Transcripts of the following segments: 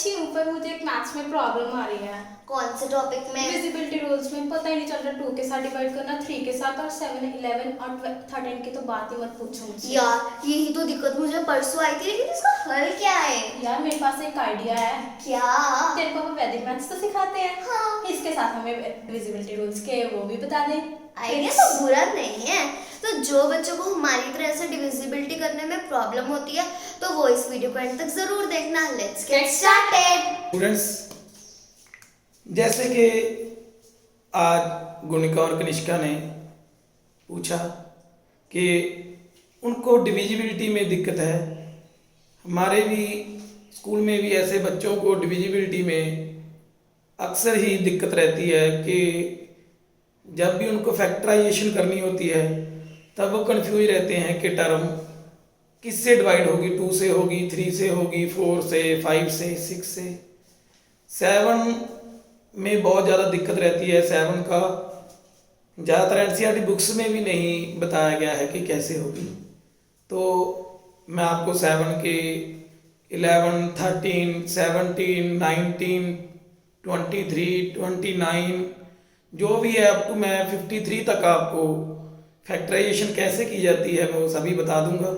अच्छी हूँ, पर मुझे एक मैथ्स में प्रॉब्लम आ रही है। कौन से टॉपिक में? डिविजिबिलिटी रूल्स में पता ही नहीं चल रहा, 2 के साथ डिवाइड करना, 3 के साथ, और 7, 11 और 13 की तो बात ही मत पूछो मुझसे। यार यही तो दिक्कत मुझे परसों आई थी, लेकिन इसका हल क्या है? यार मेरे पास एक आइडिया है। क्या? तेरे को वैदिक मैथ्स तो सिखाते हैं। हाँ। इसके साथ हमें डिविजिबिलिटी रूल्स के वो भी बता दे। आइडिया तो बुरा नहीं है। तो जो बच्चों को हमारी तरह से डिविजिबिलिटी करने में प्रॉब्लम होती है, तो वो इस वीडियो को एंड तक जरूर देखना। Let's get started. स्टूडेंट्स, जैसे कि आज गुणिका और कनिष्का ने पूछा कि उनको डिविजिबिलिटी में दिक्कत है, हमारे भी स्कूल में भी ऐसे बच्चों को डिविजिबिलिटी में अक्सर ही दिक्कत रहती है कि जब भी उनको फैक्टराइजेशन करनी होती है तब वो कंफ्यूज रहते हैं कि टर्म किससे डिवाइड होगी, 2 से होगी, 3 से होगी, 4 से, 5 से, 6 से। 7 में बहुत ज़्यादा दिक्कत रहती है। 7 का ज़्यादातर एनसीईआरटी बुक्स में भी नहीं बताया गया है कि कैसे होगी। तो मैं आपको 7 के 11, 13, 17, 19, 23, 29 जो भी है अप टू मैं 53 तक आपको फैक्टराइजेशन कैसे की जाती है मैं वो सभी बता दूंगा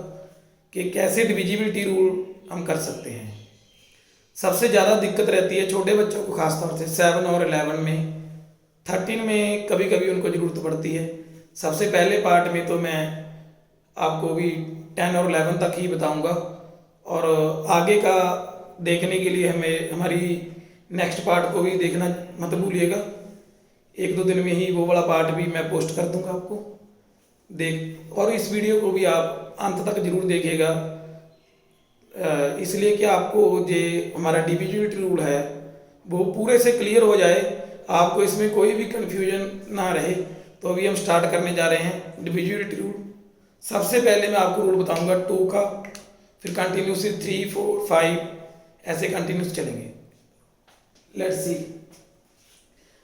कि कैसे डिविजिबिलिटी रूल हम कर सकते हैं। सबसे ज़्यादा दिक्कत रहती है छोटे बच्चों को, खासतौर से 7 और 11 में। 13 में कभी कभी उनको ज़रूरत पड़ती है। सबसे पहले पार्ट में तो मैं आपको भी 10 और 11 तक ही बताऊंगा, और आगे का देखने के लिए हमें हमारी नेक्स्ट पार्ट को भी देखना मत भूलिएगा। 1-2 दिन में ही वो वाला पार्ट भी मैं पोस्ट कर दूंगा आपको देख, और इस वीडियो को भी आप अंत तक जरूर देखिएगा, इसलिए कि आपको जो हमारा डिविजिबिलिटी रूल है वो पूरे से क्लियर हो जाए, आपको इसमें कोई भी कन्फ्यूजन ना रहे। तो अभी हम स्टार्ट करने जा रहे हैं डिविजिबिलिटी रूल। सबसे पहले मैं आपको रूल बताऊंगा 2 का, फिर कंटिन्यूसली 3, 4, 5 ऐसे कंटिन्यूस चलेंगे। लेट्स सी,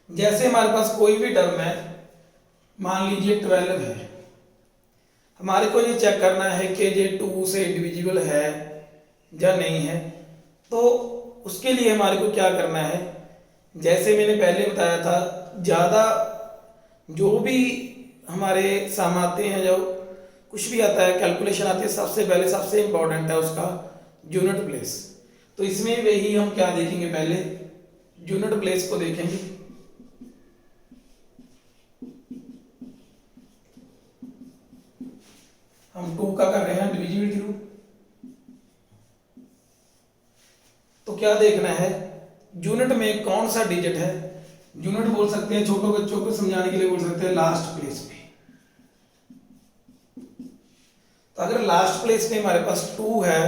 जैसे हमारे पास कोई भी टर्म है, मान लीजिए 12 है, हमारे को ये चेक करना है कि ये 2 से डिविजिबल है या नहीं है। तो उसके लिए हमारे को क्या करना है, जैसे मैंने पहले बताया था, ज़्यादा जो भी हमारे सम आते हैं, जो कुछ भी आता है, कैलकुलेशन आती है, सबसे पहले सबसे इम्पोर्टेंट है उसका यूनिट प्लेस। तो इसमें वही हम क्या देखेंगे, पहले यूनिट प्लेस को देखेंगे। हम 2 का कर रहे हैं डिविजिबिलिटी रूल। तो क्या देखना है, यूनिट में कौन सा डिजिट है। यूनिट बोल सकते हैं, छोटे बच्चों को समझाने के लिए बोल सकते हैं लास्ट प्लेस पे। तो अगर लास्ट प्लेस में हमारे पास 2 है,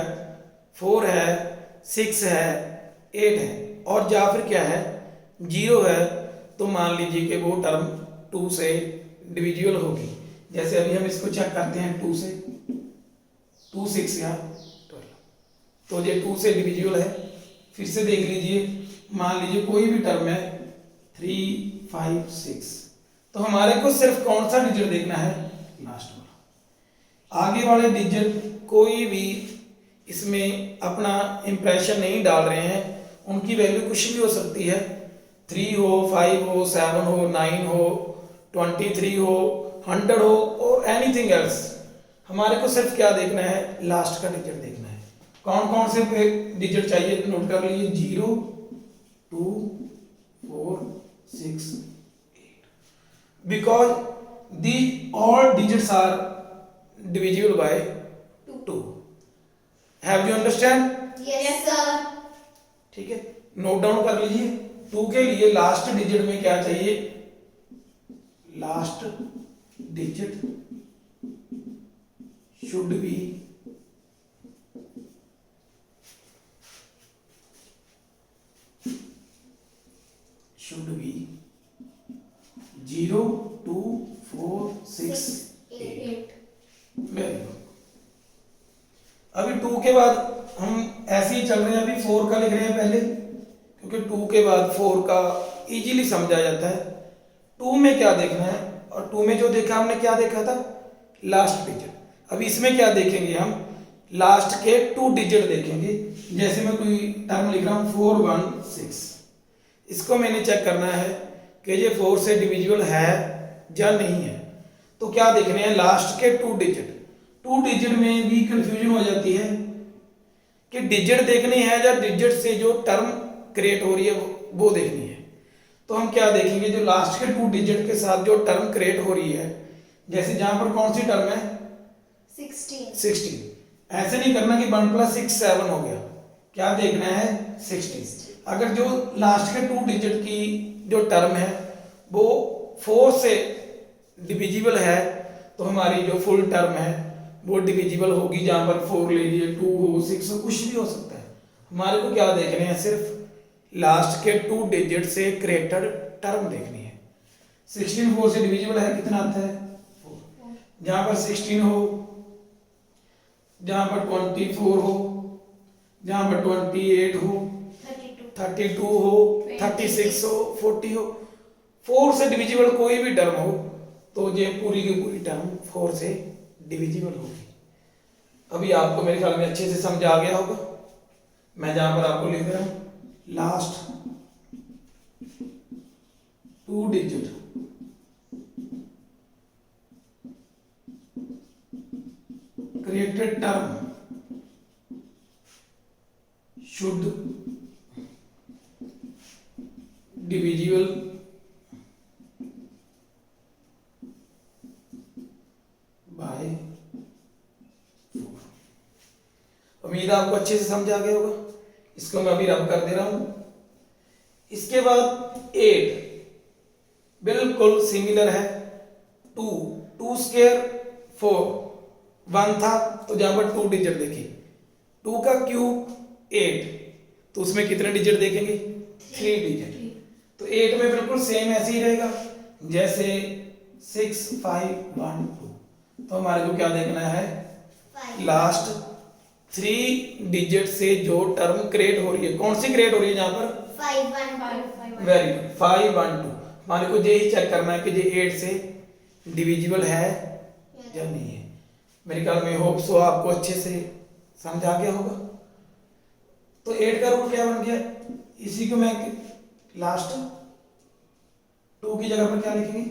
4 है, 6 है, 8 है, और या फिर क्या है 0 है, तो मान लीजिए कि वो टर्म 2 से डिविजिबल होगी। जैसे अभी हम इसको चेक करते हैं 2 से, 2, 6 या 12, तो ये 2 से डिविजिबल है। फिर से देख लीजिए, मान लीजिए कोई भी टर्म है 3, 5, 6, तो हमारे को सिर्फ कौन सा डिजिट देखना है, लास्ट वाला। आगे वाले डिजिट कोई भी इसमें अपना इंप्रेशन नहीं डाल रहे हैं, उनकी वैल्यू कुछ भी हो सकती है, 3 हो, 5 हो, 7 हो, 9 हो, 23 हो, 100 हो, और एनीथिंग एल्स। हमारे को सिर्फ क्या देखना है, लास्ट का डिजिट देखना है। कौन कौन से डिजिट चाहिए नोट कर लीजिए, 0, 2, 4, 6, 8, because the all digits are divisible by 2। Have you understand? Yes sir. ठीक है, नोट डाउन कर लीजिए। 2 के लिए लास्ट डिजिट में क्या चाहिए, last digit should be should be 0, 2, 4, 6, 8। Very good. अभी 2 के बाद हम ऐसे ही चल रहे हैं, अभी 4 का लिख रहे हैं पहले, क्योंकि 2 के बाद 4 का इजीली समझा जाता है। 2 में क्या देखना है, और 2 में जो देखा हमने क्या देखा था, लास्ट डिजिट। अब इसमें क्या देखेंगे हम, लास्ट के 2 डिजिट देखेंगे। जैसे मैं कोई टर्म लिख रहा हूँ 416, इसको मैंने चेक करना है कि ये 4 से डिविजिबल है या नहीं है। तो क्या देखने हैं, लास्ट के 2 डिजिट। 2 डिजिट में भी कंफ्यूजन हो जाती है कि डिजिट देखनी है या डिजिट से जो टर्म क्रिएट हो रही है वो देखनी है। तो हम क्या देखेंगे, जो लास्ट के 2 डिजिट के साथ जो टर्म क्रिएट हो रही है, जैसे जहां पर कौन सी टर्म है 16। ऐसे नहीं करना कि 1 + 6 7 हो गया, क्या देखना है 16। अगर जो लास्ट के 2 डिजिट की जो टर्म है वो 4 से डिविजिबल है तो हमारी जो फुल टर्म है वो डिविजिबल होगी। जहां पर 4 ले लीजिए, 2 हो, 6 हो, कुछ भी हो सकता है। हमारे को क्या देखने हैं, सिर्फ लास्ट के 2 डिजिट से क्रिएटेड टर्म देखनी है। 16 4 से डिविजिबल है, कितना आता है 4। जहां पर 16 हो, जहां पर 24 हो, जहां पर 28 हो, 32 हो, 36 हो, 40 हो, 4 से डिविजिबल कोई भी टर्म हो तो ये पूरी की पूरी टर्म 4 से डिविजिबल होगी। अभी आपको मेरे ख्याल में अच्छे से समझ आ गया होगा। मैं जहां पर आपको लिख रहा हूं last 2 digit created term should divisible by 4। उम्मीद आपको अच्छे से समझ आ गया होगा। इसको मैं अभी रब कर दे रहा हूं। इसके बाद 8 बिल्कुल सिमिलर है 2 2 स्क्वायर 4 1 था तो जहां पर 2 डिजिट देखी, 2 का क्यूब 8 तो उसमें कितने डिजिट देखेंगे 3 डिजिट। तो 8 में बिल्कुल सेम ऐसे ही रहेगा जैसे 6 5 1 2। तो हमारे को क्या देखना है, लास्ट 3 डिजिट से जो टर्म क्रिएट हो रही है, कौन सी क्रिएट हो रही है जहां पर 5 1 वेरी गुड 5 1 2। हमारे को यही चेक करना है कि ये 8 से डिविजिबल है या नहीं है। मेरे ख्याल में होप सो आपको अच्छे से समझ आ गया होगा। तो 8 का रूट क्या बन गया, इसी को मैं लास्ट 2 की जगह पर क्या लिखेंगे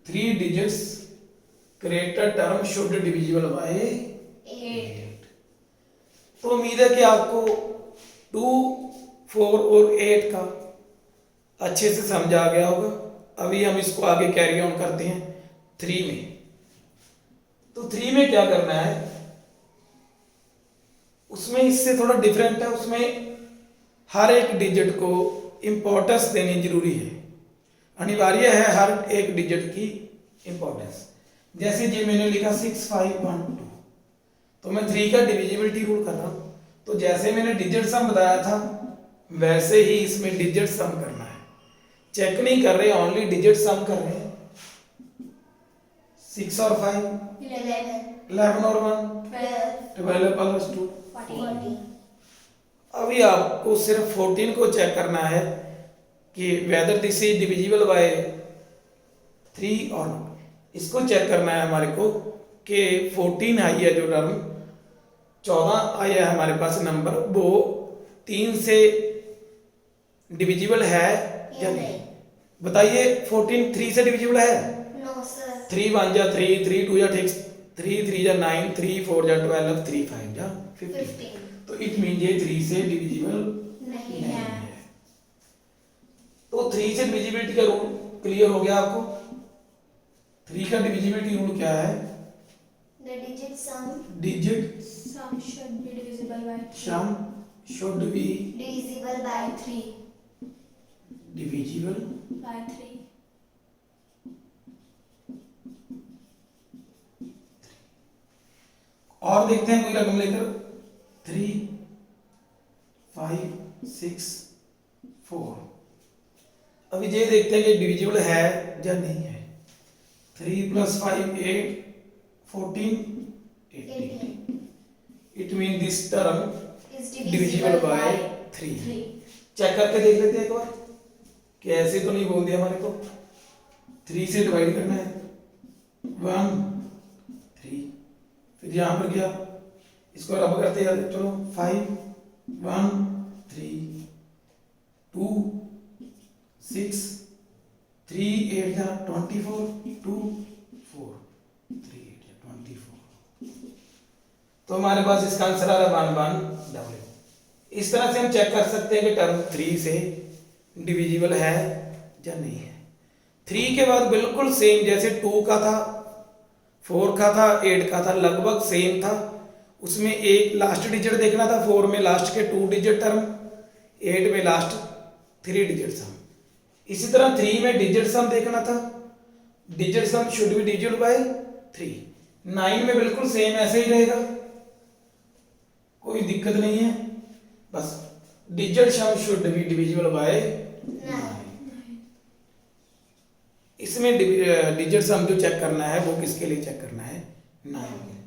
3 digits created term should divisible by 8। तो उम्मीद है कि आपको 2 4 और 8 का अच्छे से समझ आ गया होगा। अभी हम इसको आगे कैरी ऑन करते हैं 3 में। तो 3 में क्या करना है, उसमें इससे थोड़ा डिफरेंट है। उसमें हर एक डिजिट को इंपॉर्टेंस देनी जरूरी है, अनिवार्य है हर एक डिजिट की इंपॉर्टेंस। जैसे जी मैंने लिखा 6 5 1 2 तो मैं 3 का डिविजिबिलिटी रूल कर रहा हूं। तो जैसे मैंने डिजिट सम बताया था वैसे ही इसमें डिजिट सम करना है। चेक नहीं कर रहे, ओनली डिजिट सम कर रहे हैं। 6 और 5 11 और 1 12 प्लस 2 40। अभी आपको सिर्फ 14 को चेक करना है कि whether this is divisible by 3 और नॉट। इसको चेक करना है हमारे को कि 14 आई है जो टर्म, 14 आया है हमारे पास नंबर, वो 3 से डिविजिबल है या नहीं। बताइए 14 3 से डिविजिबल है? No sir. 3 1 जा 3 3 2 जा 6 3 3 जा 9 3 4 जा 12 3 5 जा 15। तो इट मीन ये 3 से डिविजिबल नहीं है। तो 3 से डिविजिबिलिटी का रूल क्लियर हो गया आपको। 3 का डिविजिबिलिटी रूल क्या है, The digit sum digit Sum should be divisible by 3. Sum should be divisible by 3. Divisible By 3. और देखते हैं कोई रकम लेकर 3 5 6 4। अभी ये देखते हैं कि डिविजिबल है या नहीं है। 3 + 5 8 14 18। It mean this term Is divisible by 3। Check करके देख लेते हैं एक बार कि ऐसे तो नहीं बोल दिया हमारे को। 3 से डिवाइड करना है 1 3 फिर यहाँ पर गया, इसको रब करते जाते, चलो 5 1 3 2 6 3 8 जा 24 2 4 3 8 जा 24। तो हमारे पास इसका आंसर आ रहा 11 इस तरह से हम चेक कर सकते हैं कि टर्म 3 से डिविजिबल है या नहीं है। 3 के बाद बिल्कुल सेम जैसे 2 का था, 4 का था, 8 का था, लगभग सेम था। उसमें एक लास्ट डिजिट देखना था, 4 में लास्ट के 2 डिजिट टर्म, 8 में लास्ट 3 डिजिट सम। इसी तरह 3 में डिजिट सम देखना था, digit some should be divisible by 3। 9 में बिल्कुल सेम ऐसे ही रहेगा, कोई दिक्कत नहीं है, बस digit some should be divisible by 9। इसमें डिजिट सम जो चेक करना है वो किसके लिए चेक करना है, 9 के।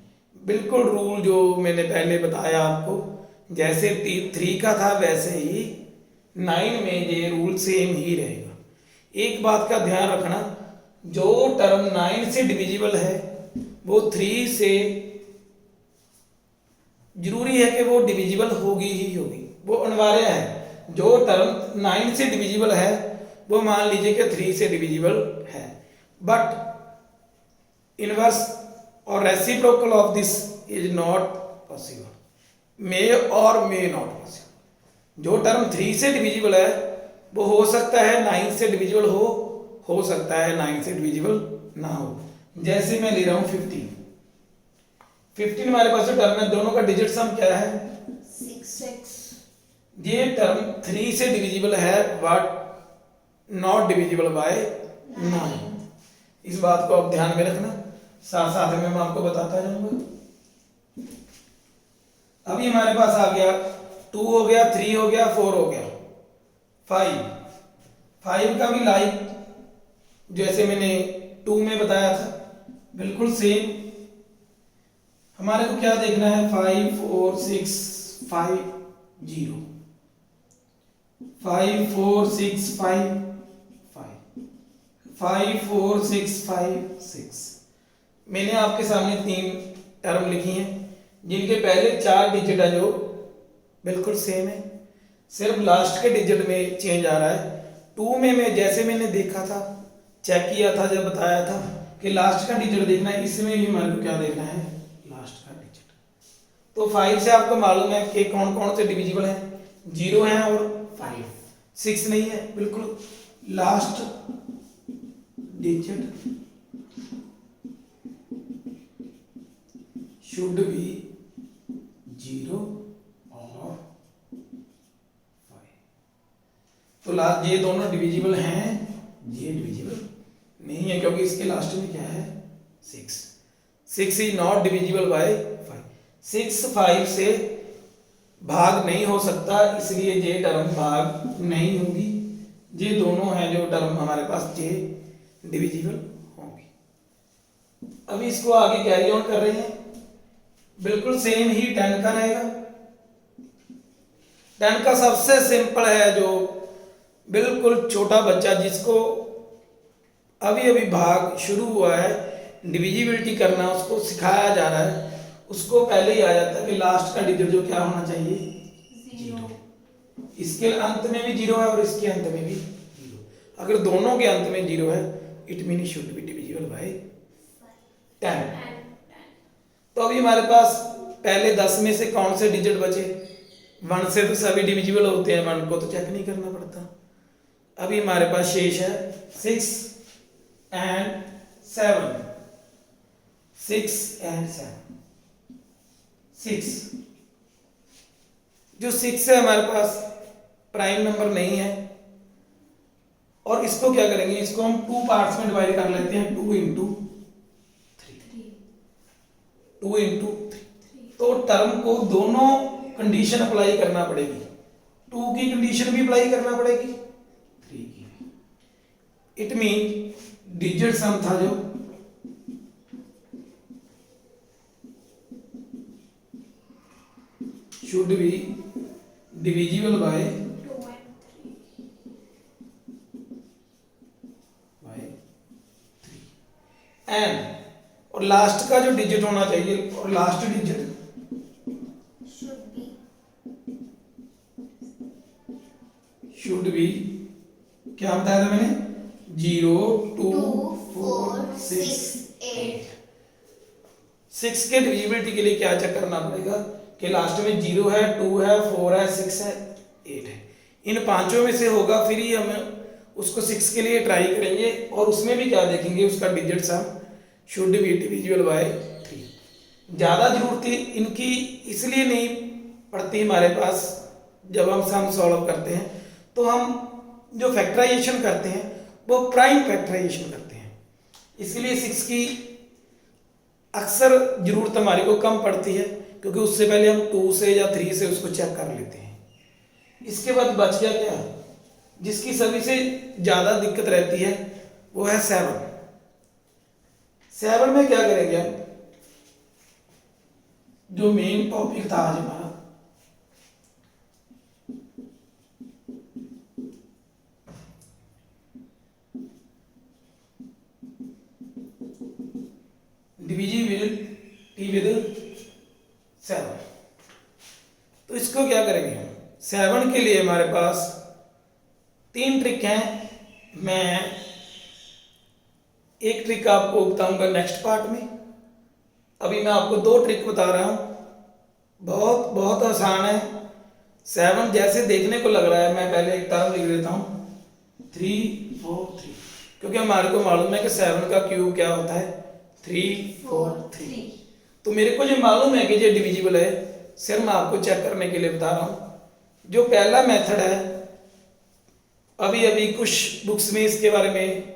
बिल्कुल रूल जो मैंने पहले बताया आपको, जैसे 3 का था वैसे ही 9 में ये रूल सेम ही रहेगा। एक बात का ध्यान रखना, जो टर्म 9 से डिविजिबल है वो 3 से जरूरी है कि वो डिविजिबल होगी ही होगी, वो अनिवार्य है। जो टर्म 9 से डिविजिबल है वो मान लीजिए कि 3 से डिविजिबल है, बट इनवर्स और reciprocal of this is not possible, may और मे नॉट पॉसिबल। जो टर्म 3 से डिविजिबल है वो हो सकता है 9 से डिविजिबल हो सकता है 9 से डिविजिबल ना हो। जैसे मैं ले रहा हूं 15 हमारे पास जो टर्म है दोनों का डिजिट सम क्या है, 6। ये टर्म 3 से डिविजिबल है बट नॉट डिविजिबल बाय 9। इस बात को आप ध्यान में रखना, साथ साथ में मैं आपको बताता जाऊंगा। अभी हमारे पास आ गया 2 हो गया, 3 हो गया, 4 हो गया, 5 का भी लाइक जैसे मैंने 2 में बताया था बिल्कुल सेम। हमारे को क्या देखना है, 5 4 6 5 0, 5 4 6 5 5 4 6 5 6। मैंने आपके सामने 3 टर्म लिखी हैं जिनके पहले 4 डिजिट है जो बिल्कुल सेम है, सिर्फ लास्ट के डिजिट में चेंज आ रहा है। 2 में मैं जैसे मैंने देखा था, चेक किया था, जब बताया था कि लास्ट का डिजिट देखना है, इसमें भी हमारे को क्या देखना है, लास्ट का डिजिट। तो 5 से आपको मालूम है कि कौन कौन से डिविजिबल हैं, 0 है और 5, 6 नहीं है, बिल्कुल लास्ट डिजिट शुड बी 0 और 5। तो लास्ट ये दोनों डिविजिबल हैं, ये डिविजिबल नहीं है क्योंकि इसके लास्ट में क्या है 6 इज नॉट डिविजिबल बाय 5। 6 5 से भाग नहीं हो सकता, इसलिए ये टर्म भाग नहीं होगी। ये दोनों हैं जो टर्म हमारे पास ये डिविजिबल होंगी। अभी इसको आगे कैरी ऑन कर रहे हैं, बिल्कुल सेम ही 10 का रहेगा। 10 का सबसे सिंपल है, जो बिल्कुल छोटा बच्चा जिसको अभी अभी भाग शुरू हुआ है, डिविजिबिलिटी करना उसको सिखाया जा रहा है, उसको पहले ही आ जाता है कि लास्ट का डिजिट जो क्या होना चाहिए, 0। इसके अंत में भी 0 है और इसके अंत में भी 0। अगर दोनों के अंत में 0 है it mean should be divisible by 10। तो अभी हमारे पास पहले 10 में से कौन से डिजिट बचे, 1 से तो सभी डिविजिबल होते हैं, 1 को तो चेक नहीं करना पड़ता। अभी हमारे पास शेष है 6 and 7, 6 and 7, 6। जो 6 है हमारे पास प्राइम नंबर नहीं है, और इसको क्या करेंगे, इसको हम 2 पार्ट्स में डिवाइड कर लेते हैं, 2 into 3। तो टर्म को दोनों कंडीशन अप्लाई करना पड़ेगी, 2 की कंडीशन भी अप्लाई करना पड़ेगी, 3 की। इट मीन डिजिट सम था जो should be divisible by 3 and, और और लास्ट का जो डिजिट होना चाहिए, और लास्ट डिजिट शुड बी, क्या बताया था मैंने, 0 2 4 6 8। 6 के डिविजिबिलिटी के लिए क्या चेक करना पड़ेगा कि लास्ट में 0 है, 2 है, 4 है, 6 है, 8 है। इन पांचों में से होगा, फिर ही हम उसको 6 के लिए ट्राई करेंगे और उसमें भी क्या देखेंगे, उसका digit some should be divisible by 3। ज़्यादा जरूरत इनकी इसलिए नहीं पड़ती हमारे पास। जब हम सम सॉल्व करते हैं तो हम जो फैक्टराइजेशन करते हैं वो प्राइम फैक्टराइजेशन करते हैं, इसलिए 6 की अक्सर जरूरत हमारे को कम पड़ती है, क्योंकि उससे पहले हम 2 से या 3 से उसको चेक कर लेते हैं। इसके बाद बच गया क्या, जिसकी सभी से ज़्यादा दिक्कत रहती है वो है 7। 7 में क्या करेंगे हम, जो मेन टॉपिक था आज हमारा, डिविजिबिलिटी विद 7। तो इसको क्या करेंगे हम, 7 के लिए हमारे पास 3 ट्रिक हैं। मैं एक ट्रिक आपको बताऊंगा नेक्स्ट पार्ट में। अभी मैं आपको 2 ट्रिक बता रहा हूं, बहुत बहुत आसान है। 7 जैसे देखने को लग रहा है, मैं पहले एक टर्म लिख देता हूं 3 4 3, क्योंकि हमारे को मालूम है कि 7 का क्यूब क्या होता है, 3 4 3। तो मेरे को जो मालूम है कि ये डिविजिबल है, सिर्फ मैं आपको चेक करने के लिए बता रहा हूं। जो पहला मेथड है, अभी अभी कुछ बुक्स में इसके बारे में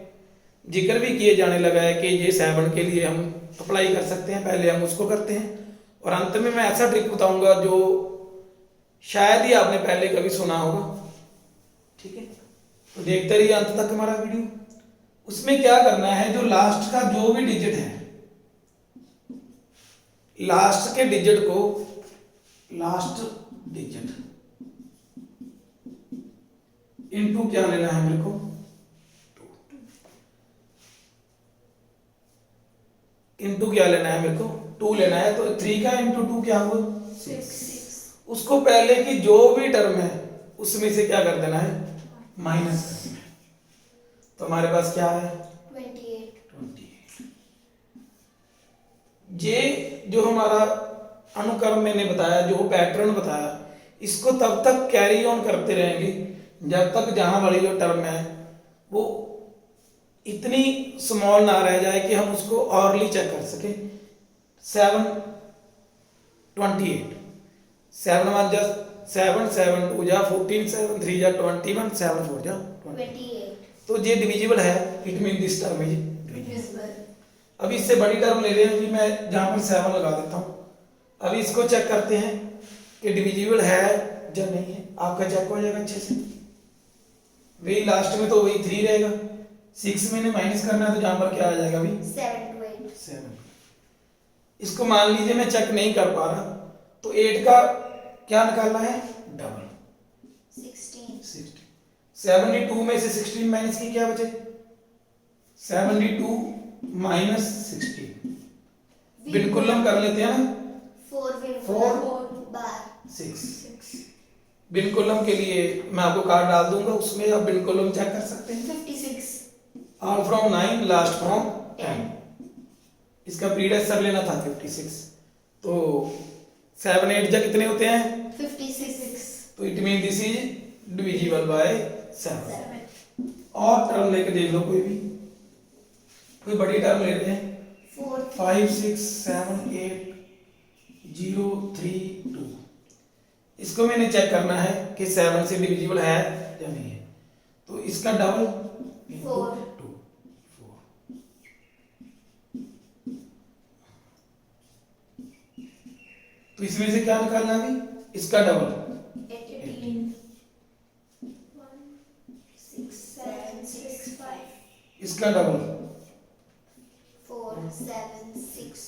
जिक्र भी किए जाने लगा है कि ये 7 के लिए हम अप्लाई कर सकते हैं। पहले हम उसको करते हैं और अंत में मैं ऐसा ट्रिक बताऊंगा जो शायद ही आपने पहले कभी सुना होगा। ठीक है, तो देखते रहिए अंत तक हमारा वीडियो। उसमें क्या करना है, जो लास्ट का जो भी डिजिट है, लास्ट के डिजिट को, लास्ट डिजिट इनटू क्या लेना है मेरे को, 2 इनटू क्या लेना है मेरे को, 2 लेना है। तो 3 का इनटू 2 क्या हुआ, 6। उसको पहले की जो भी टर्म है उसमें से क्या कर देना है, माइनस कर देना है। तो हमारे पास क्या है, 28। ये जो हमारा अनुक्रम मैंने बताया, जो पैटर्न बताया, इसको तब तक कैरी ऑन करते रहेंगे जब तक जहां वाली जो टर्म है वो इतनी स्मॉल ना रह जाए कि हम उसको औरली चेक कर सके। 7 28, 7 1 जा 7, 7 2 जा 14, 7 3 जा 21, 7 4 जा 28। तो ये डिविजिबल है, it mean this term is divisible. अभी इससे बड़ी टर्म ले रहे हैं कि मैं जहां पर 7 लगा देता हूं। अभी इसको चेक करते हैं कि डिविजिबल है या नहीं है। आपका चेक हो जाएगा अच्छे से। वही लास्ट में तो वही 3 रहेगा, 6 मैंने माइनस करना है, तो जहां पर क्या आ जाएगा अभी 7। इसको मान लीजिए मैं चेक नहीं कर पा रहा, तो 8 का क्या निकालना है, डबल 16। 72 में से 16 माइनस की क्या बचे, 72 माइनस 16। बिनकुलम कर लेते हैं ना, 4 6। बिनकुलम के लिए मैं आपको कार्ड डाल दूंगा, उसमें आप बिनकुलम चेक कर सकते हैं। 56। All from 9, last from 10। इसका प्रीडेसेसर लेना था 56। तो 7 8 जा कितने होते हैं, 56। तो it mean this is divisible by 7। और टर्म लेके देख लो, कोई बड़ी टर्म ले रहे हैं, 5 6 7 8 0 3 2। इसको मैंने चेक करना है कि 7 से डिविजिबल है या नहीं है। तो इसका डबल 4 2 4। तो इसमें से क्या निकालना है अभी, इसका डबल 18 1 6 7 6 5। इसका डबल 4 7 6।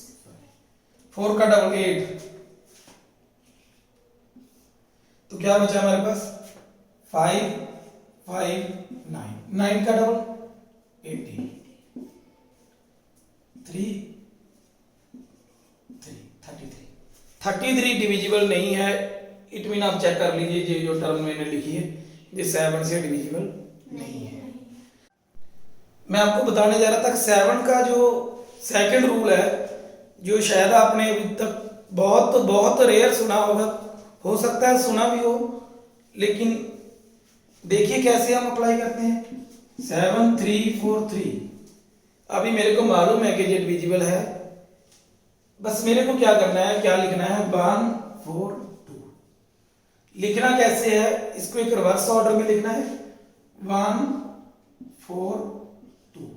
4 का डबल 8। तो क्या बचा हमारे पास, 5 5 9। 9 का डबल 18। 3 33 डिविजिबल नहीं है, इट मीन आप चेक कर लीजिए ये जो टर्म मैंने लिखी है ये 7 से डिविजिबल नहीं है। मैं आपको बताने जा रहा था कि 7 का जो सेकंड रूल है, जो शायद आपने अभी तक बहुत बहुत रेयर सुना होगा, हो सकता है सुना भी हो, लेकिन देखिए कैसे हम अप्लाई करते हैं। 7 3 4 3, अभी मेरे को मालूम है कि ये डिविजिबल है, बस मेरे को क्या करना है, क्या लिखना है, 1 4 2। लिखना कैसे है, इसको एक रिवर्स ऑर्डर में लिखना है, 1 4 2।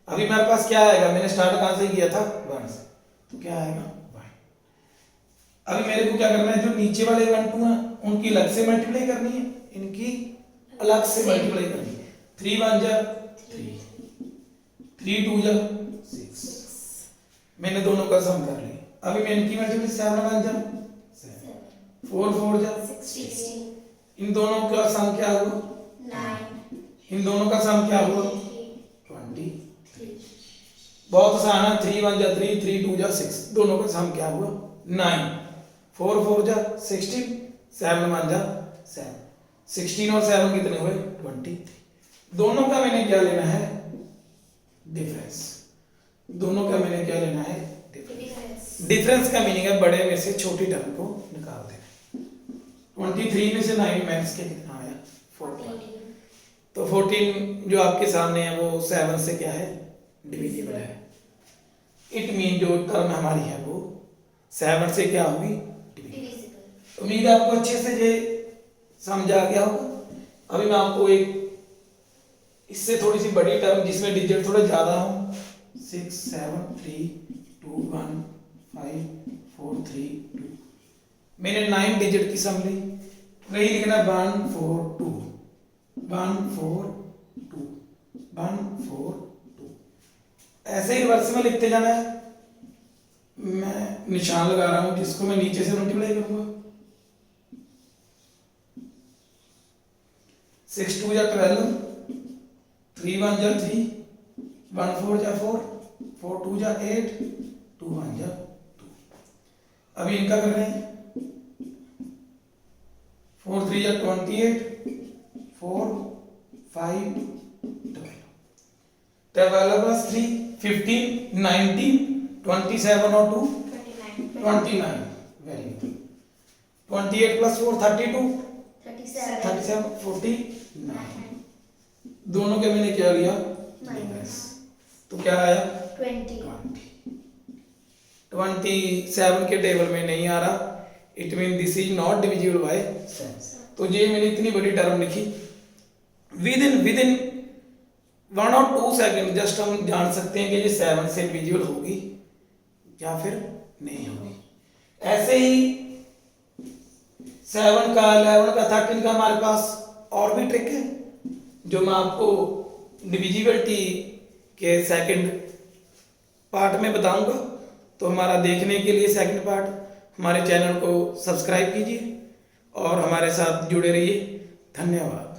अभी मेरे पास क्या आएगा, मैंने स्टार्ट कहां से किया था, 1 से, तो क्या आएगा 1। अभी मेरे को क्या करना है, जो नीचे वाले 1 2 हैं उनकी अलग से मल्टीप्लाई करनी है, इनकी अलग से मल्टीप्लाई करनी है। 3 1 जा 3, 3 2 जा 6, मैंने दोनों का सम कर लिया। अभी मैं इनकी मल्टीप्लाई 7 1 जा 7, 4 4 जा 16, इन दोनों का सम क्या हुआ, 9, इन दोनों का सम क्या हुआ, 23। बहुत आसान है, 3 1 जा 3, 3 2 जा 6, दोनों का सम क्या हुआ 9, 4 4 जा 16, 7 1 जा 7, 16 और 7 कितने हुए 23। दोनों का मैंने क्या लेना है, डिफरेंस। दोनों का मैंने क्या लेना है, डिफरेंस। डिफरेंस का मीनिंग है बड़े में से छोटी टर्म को निकाल देना। 23 में से 9 माइनस के कितना आया 14, तो 14 जो आपके सामने है वो 7 से क्या है, डिविजिबल है। इट मीन जो टर्म हमारी है वो 7 से क्या होगी, डिविजिबल। उम्मीद है आपको अच्छे से ये समझ आ गया होगा। अभी मैं आपको एक इससे थोड़ी सी बड़ी टर्म जिसमें डिजिट थोड़ा ज्यादा हो, 6 7 3 2 1 5 4 3 2, मैंने 9 डिजिट की सम ली, वही लिखना 1 4 2 1 4 2 1 4 2, ऐसे ही रिवर्स में लिखते जाना है। मैं निशान लगा रहा हूं जिसको मैं नीचे से मल्टीप्लाई करूंगा। 6 2 जा 12, 3 1 जा 3, 1 4 जा 4, 4 2 जा 8, 2 1 जा 2। अभी इनका कर रहे हैं, 4 3 जा 28, 4 5 12, 12 प्लस 3 15 19 27 और 2 29, वेरी गुड। 28 प्लस 4 32, 37 49, दोनों के मैंने क्या लिया, माइनस, तो क्या आया 20। 27 के टेबल में नहीं आ रहा, it mean this is not divisible by 7। तो ये मैंने इतनी बड़ी टर्म लिखी, विद इन 1 और 2 सेकंड जस्ट हम जान सकते हैं कि ये 7 से डिविजिबल होगी या फिर नहीं होगी। ऐसे ही 7 का 11 का 13 का हमारे पास और भी ट्रिक है जो मैं आपको डिविजिबिलिटी के सेकंड पार्ट में बताऊंगा। तो हमारा देखने के लिए सेकंड पार्ट हमारे चैनल को सब्सक्राइब कीजिए और हमारे साथ जुड़े रहिए। धन्यवाद।